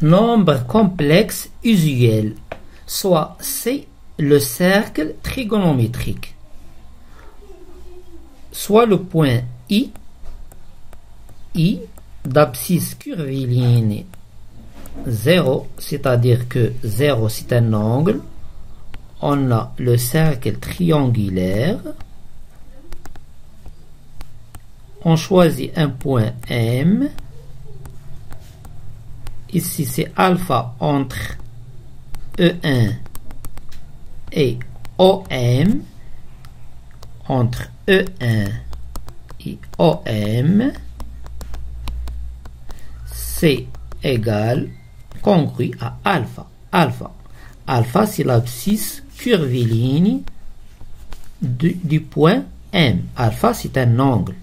Nombre complexe usuel, soit c'est le cercle trigonométrique, soit le point I d'abscisse curviligne 0, c'est-à-dire que 0 c'est un angle. On a le cercle triangulaire. On choisit un point M. Ici c'est alpha entre E1 et OM. Entre E1 et OM, c'est égal congru à alpha. Alpha, c'est l'abscisse curviligne du point M. Alpha, c'est un angle.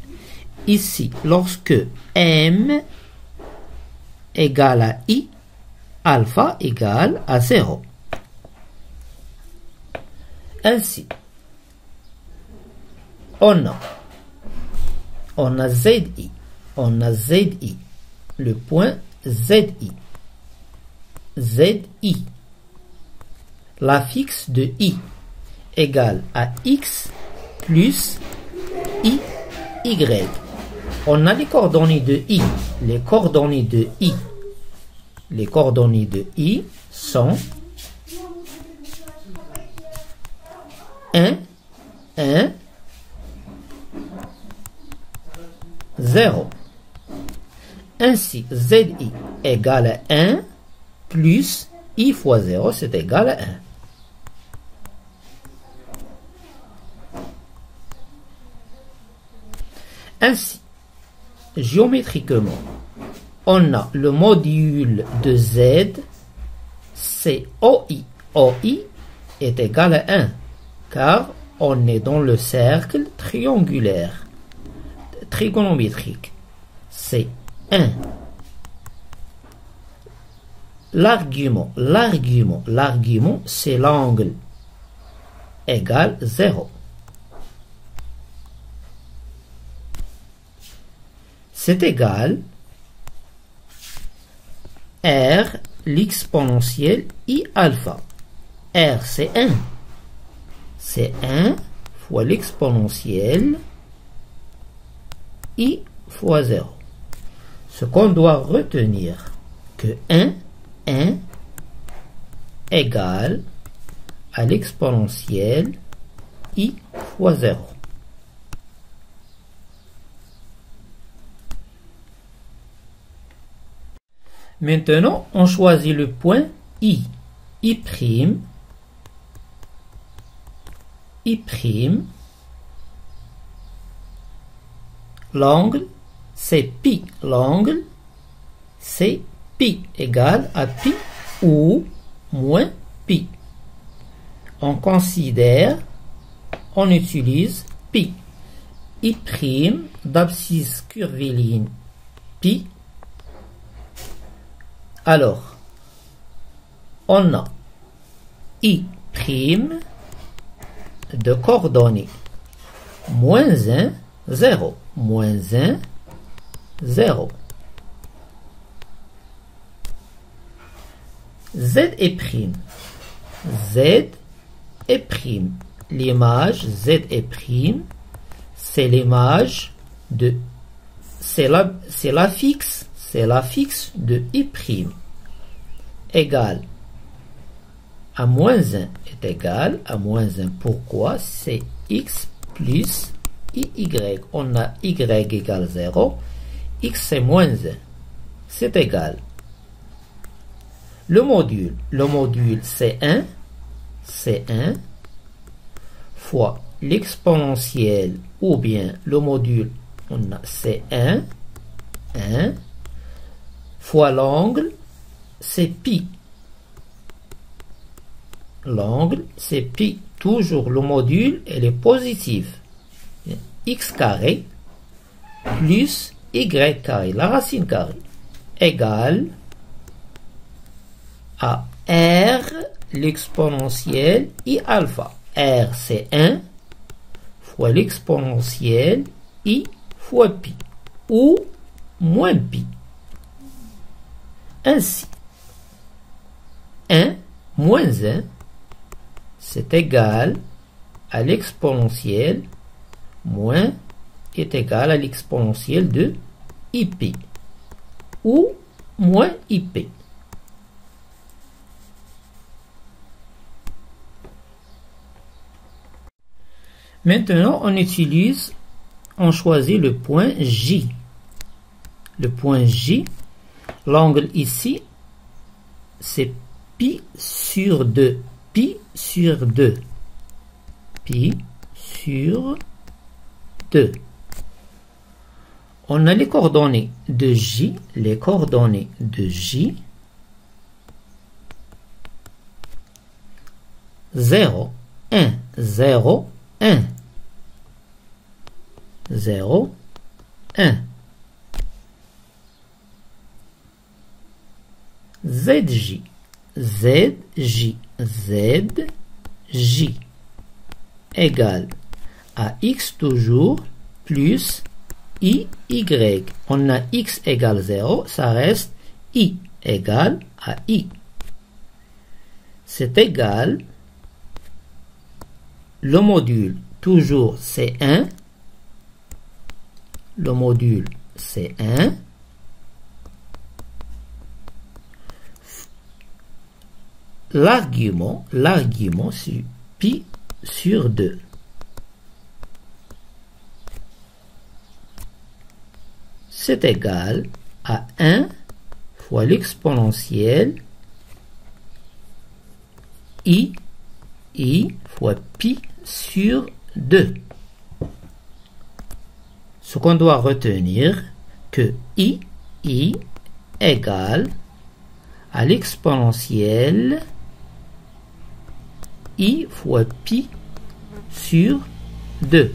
Ici, lorsque M égale à I, alpha égale à 0. Ainsi, on a ZI. On a ZI. Le point ZI. ZI. L'affixe de I égale à X plus I, Y. On a les coordonnées de I. Les coordonnées de I. Les coordonnées de I sont 1, 0. Ainsi, ZI égale à 1 plus I fois 0, c'est égal à 1. Ainsi, géométriquement, on a le module de Z, c'est OI. OI est égal à 1, car on est dans le cercle triangulaire, trigonométrique. C'est 1. L'argument, c'est l'angle égal 0. C'est égal R, l'exponentielle I alpha. R, c'est 1. C'est 1 fois l'exponentielle I fois 0. Ce qu'on doit retenir, que 1 égale à l'exponentielle I fois 0. Maintenant, on choisit le point I. I'. L'angle, c'est pi. L'angle, c'est pi égale à pi ou moins pi. On utilise pi. I' d'abscisse curviligne pi. Alors, on a I' de coordonnées moins 1, 0. Moins 1, 0. Z est prime. Z est prime. L'image Z est prime, c'est l'image de... C'est l'affixe de I' égale à moins 1 est égal à moins 1. Pourquoi? C'est X plus IY. On a Y égale 0. X c'est moins 1. C'est égal. Le module c'est 1. C'est 1 fois l'exponentielle ou bien le module, on a c'est 1 fois l'angle, c'est pi. L'angle, c'est pi. Toujours le module, elle est positive. X carré plus Y carré, la racine carrée, égale à R, l'exponentielle I alpha. R, c'est 1 fois l'exponentielle I fois pi, ou moins pi. Ainsi, 1 moins 1, c'est égal à l'exponentielle moins est égal à l'exponentielle de IP ou moins IP. Maintenant, on choisit le point J. Le point J, l'angle ici, c'est pi sur 2. Pi sur 2. Pi sur 2. On a les coordonnées de J. Les coordonnées de J. 0, 1, 0, 1. 0, 1. ZJ, ZJ, ZJ égale à X toujours plus IY. On a X égale 0, ça reste I égale à I. C'est égal, le module toujours c'est 1, le module c'est 1, l'argument c'est pi sur 2. C'est égal à 1 fois l'exponentielle I fois pi sur 2. Ce qu'on doit retenir, que I égale à l'exponentielle I fois pi sur 2.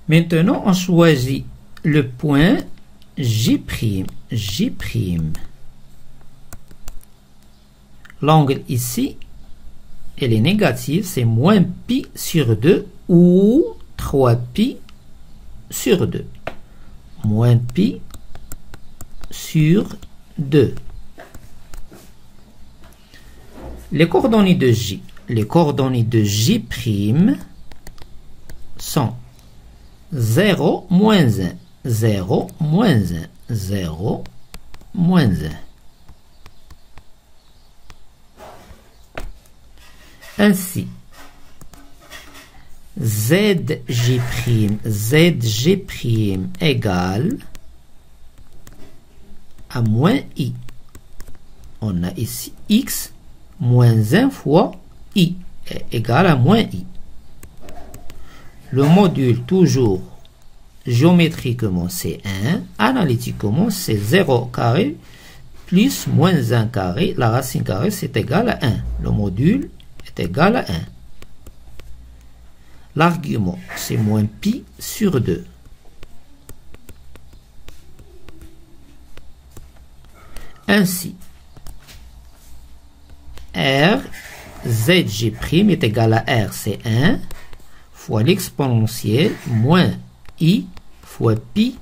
Maintenant, on choisit le point J'. L'angle ici, elle est négative, c'est moins pi sur 2 ou 3pi sur 2. Moins pi sur 2. Les coordonnées de J. Les coordonnées de J' sont 0, moins 1, 0, moins 1, 0, moins 1. Ainsi, ZJ' égale à moins I. On a ici X moins 1 fois I est égal à moins I. Le module toujours géométriquement c'est 1, analytiquement c'est 0 carré plus moins 1 carré, la racine carrée c'est égal à 1. Le module est égal à 1. L'argument c'est moins pi sur 2. Ainsi, R, ZJ' est égal à R, c'est 1, fois l'exponentielle, moins I, fois pi,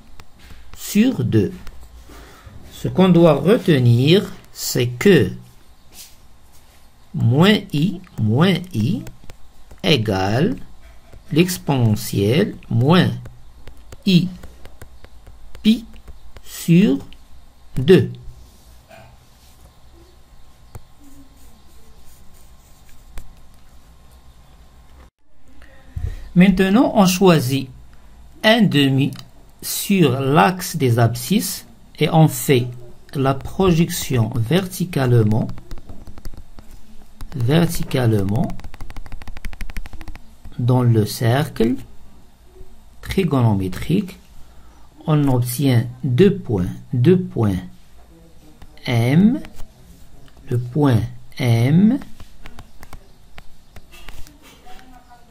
sur 2. Ce qu'on doit retenir, c'est que moins I égale l'exponentielle, moins I, pi, sur 2. Maintenant, on choisit un demi sur l'axe des abscisses et on fait la projection verticalement dans le cercle trigonométrique. On obtient deux points M, le point M.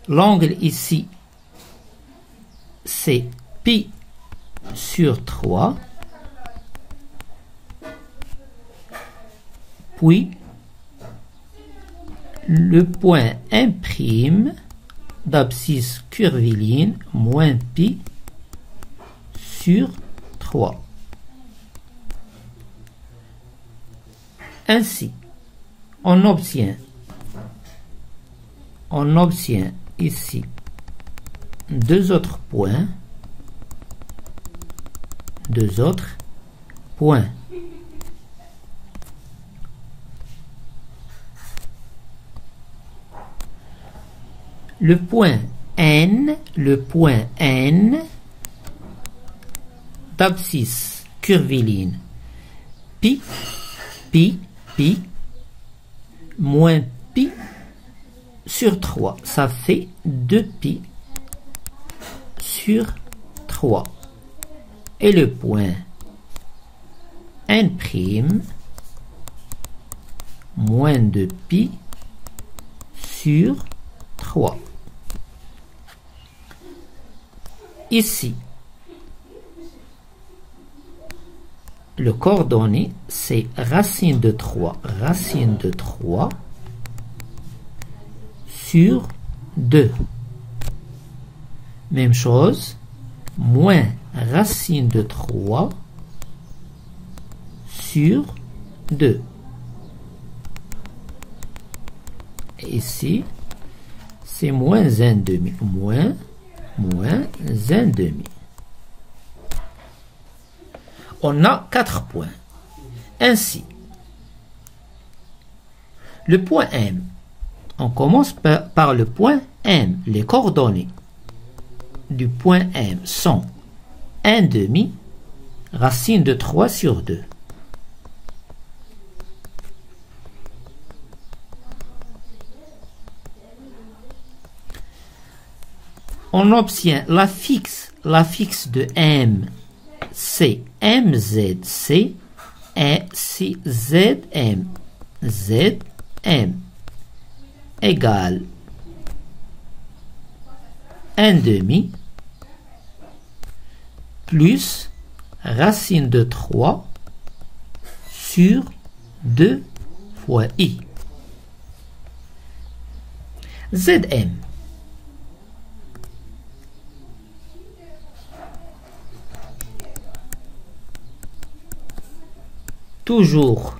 L'angle ici, c'est pi sur 3. Puis, le point M' d'abscisse curviligne, moins pi sur 3. Ainsi, on obtient ici deux autres points. Le point N d'abscisse curviligne pi moins pi sur 3. Ça fait 2pi sur 3. Et le point N' moins 2pi sur 3. Ici, le coordonnée, c'est racine de 3 sur 2. Même chose, moins racine de 3 sur 2. Et ici, c'est moins 1,5. Moins 1,5. On a 4 points. Ainsi, le point M. On commence par le point M. Les coordonnées du point M sont 1,5 racine de 3 sur 2. On obtient la fixe de M, c'est MZC et c'est ZM égale 1,5 plus racine de 3 sur 2 fois I. ZM. Toujours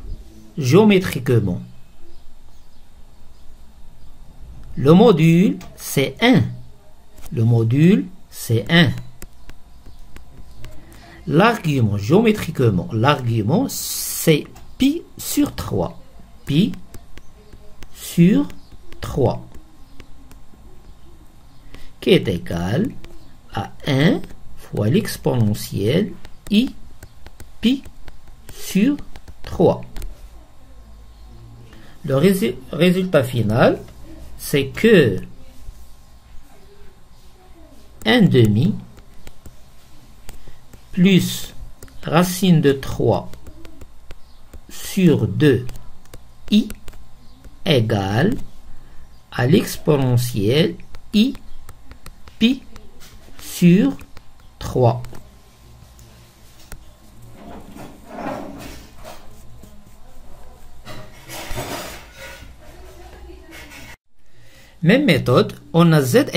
géométriquement. Le module, c'est 1. L'argument, géométriquement, l'argument, c'est pi sur 3. Pi sur 3. Qui est égal à 1 fois l'exponentielle I pi sur 3. Le résultat final, c'est que 1,5 plus racine de 3 sur 2 I égale à l'exponentielle I pi sur 3. Même méthode, on a Z'M',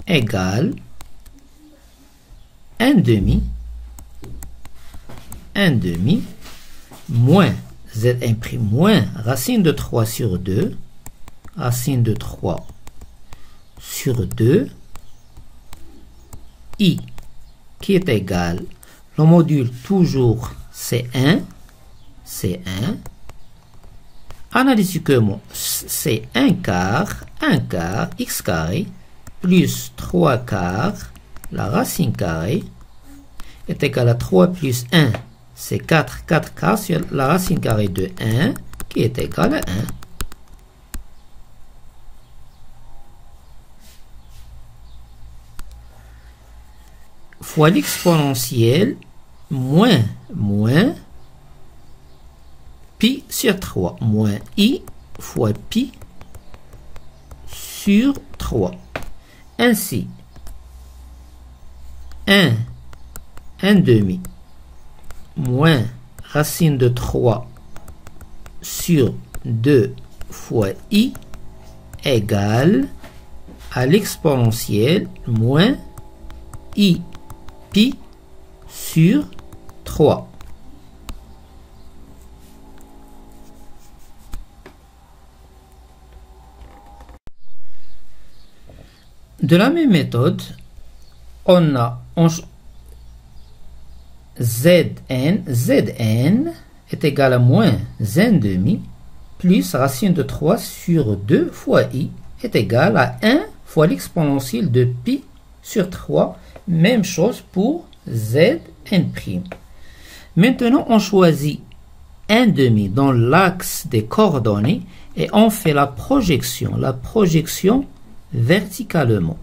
égale 1,5 moins Z'M' moins racine de 3 sur 2, racine de 3 sur 2, I qui est égal, le module toujours c'est 1, analytiquement c'est 1 quart, x carré, plus 3 quarts, la racine carrée, est égal à 3 plus 1, c'est 4 quarts sur la racine carrée de 1, qui est égal à 1. Fois l'exponentielle moins pi sur 3 moins I fois pi sur 3. Ainsi, 1,5 moins racine de 3 sur 2 fois I égale à l'exponentielle moins I pi sur 3. De la même méthode, on a Zn est égal à moins n demi plus racine de 3 sur 2 fois I est égal à 1 fois l'exponentielle de pi sur 3. Même chose pour Zn'. Maintenant, on choisit 1 demi dans l'axe des coordonnées et on fait la projection verticalement,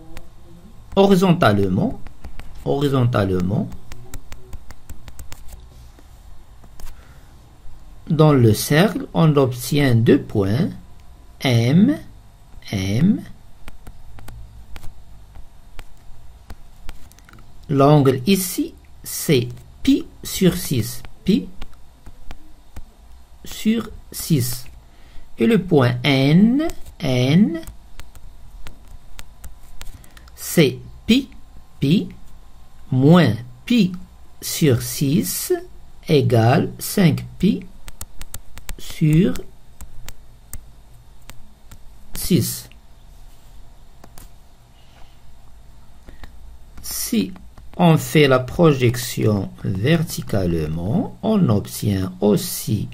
horizontalement. Dans le cercle, on obtient 2 points M. L'angle ici, c'est pi sur 6. Pi sur 6. Et le point N, c'est pi moins pi sur 6 égale 5pi sur 6. Si on fait la projection verticalement, on obtient aussi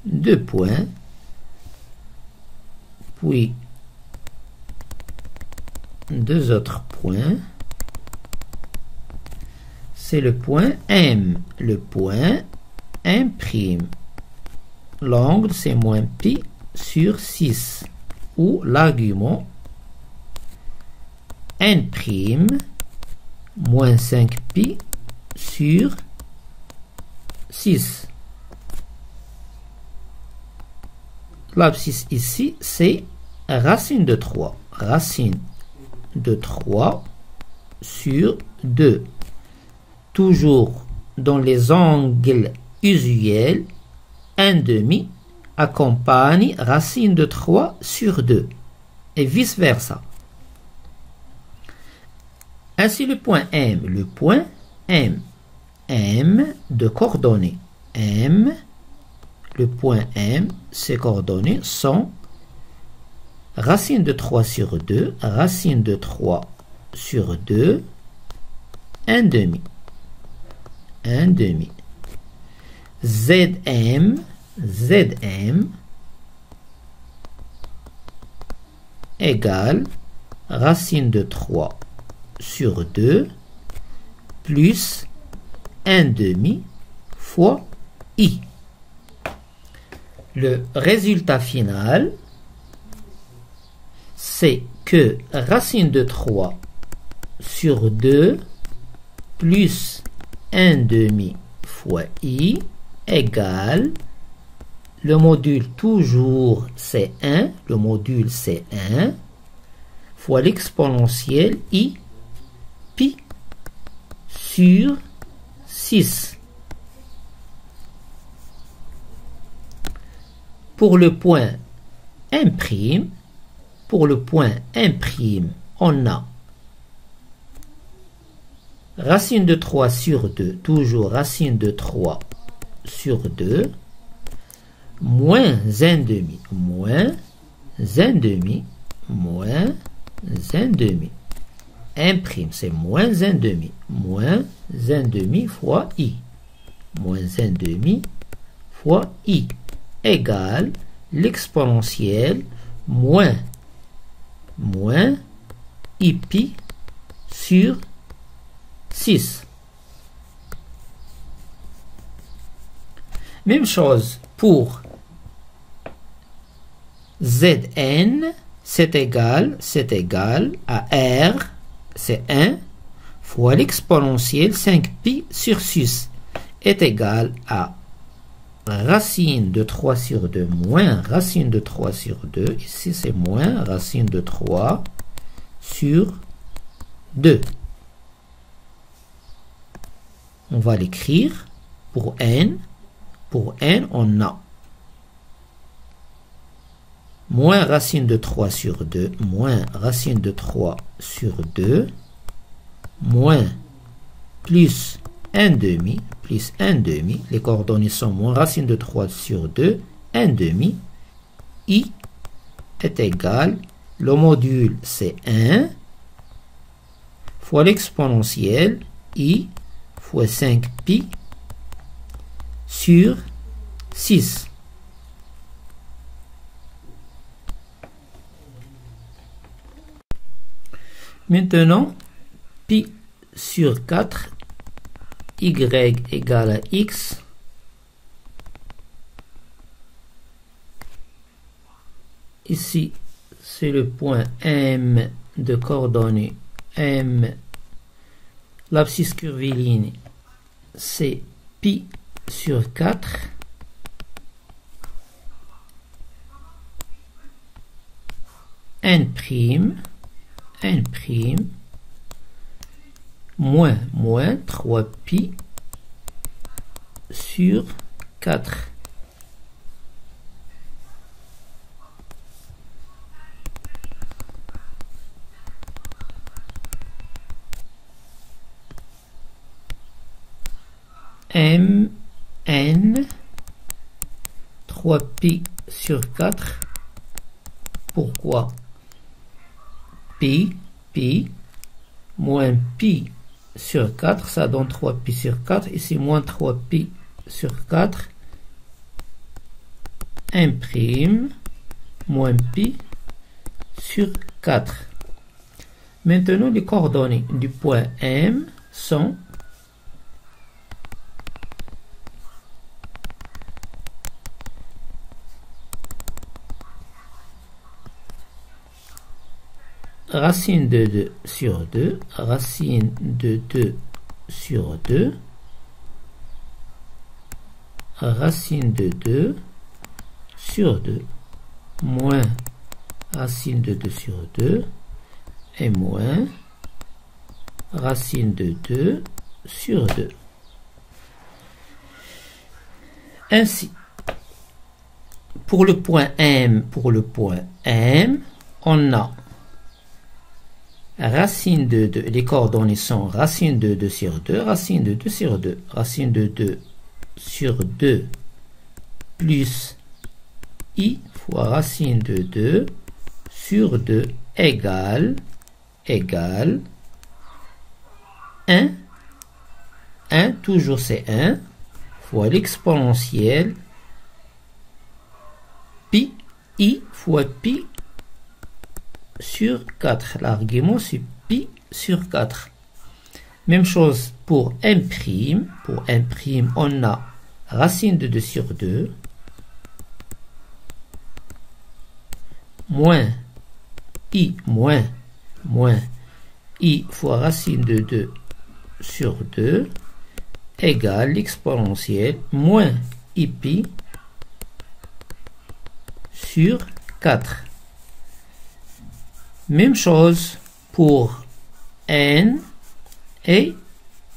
2 points, puis 2 autres points. C'est le point M, le point M'. L'angle, c'est moins pi sur 6, ou l'argument N', moins 5pi sur 6. L'abscisse ici, c'est racine de 3. Racine de 3 sur 2. Toujours dans les angles usuels, 1 demi accompagne racine de 3 sur 2 et vice versa. Ainsi le point M, de coordonnées M, le point M, ses coordonnées sont racine de 3 sur 2, racine de 3 sur 2, 1 demi. Zm égale racine de 3 sur 2 plus 1 demi fois I. Le résultat final, c'est que racine de 3 sur 2 plus 1 demi fois I égale, le module toujours c'est 1, le module c'est 1, fois l'exponentielle I pi sur 6. Pour le point M', on a racine de 3 sur 2, toujours racine de 3 sur 2, moins 1 demi, M' c'est moins 1 demi fois I, égale l'exponentielle moins I pi sur 6. Même chose pour Zn, c'est égal à R, c'est 1, fois l'exponentielle 5pi sur 6 est égal à racine de 3 sur 2 moins racine de 3 sur 2, ici c'est moins racine de 3 sur 2. On va l'écrire pour n. Pour n, on a moins racine de 3 sur 2, moins racine de 3 sur 2, moins plus 1 demi, plus 1 demi, les coordonnées sont moins racine de 3 sur 2, 1 demi, I est égal, le module c'est 1, fois l'exponentielle, I fois 5pi sur 6. Maintenant, pi sur 4, y égale à x, ici c'est le point M de coordonnées M, l'abscisse curviligne c'est pi sur 4, n', moins 3pi sur 4. M, n, 3pi sur 4. Pourquoi? Pi, moins pi sur 4, ça donne 3pi sur 4. Ici, moins 3pi sur 4. 1', moins pi sur 4. Maintenant, les coordonnées du point M sont racine de 2 sur 2, racine de 2 sur 2, racine de 2 sur 2, moins racine de 2 sur 2, et moins racine de 2 sur 2. Ainsi, pour le point M, on a racine de 2, les coordonnées sont racine de 2 sur 2, racine de 2 sur 2, racine de 2 sur 2 plus I fois racine de 2 sur 2 égale 1, toujours c'est 1, fois l'exponentielle pi, I fois pi sur 4. L'argument c'est pi sur 4. Même chose pour M'. Pour M', on a racine de 2 sur 2 moins I fois racine de 2 sur 2 égale l'exponentielle moins Ipi sur 4. Même chose pour N et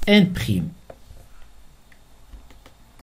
N'.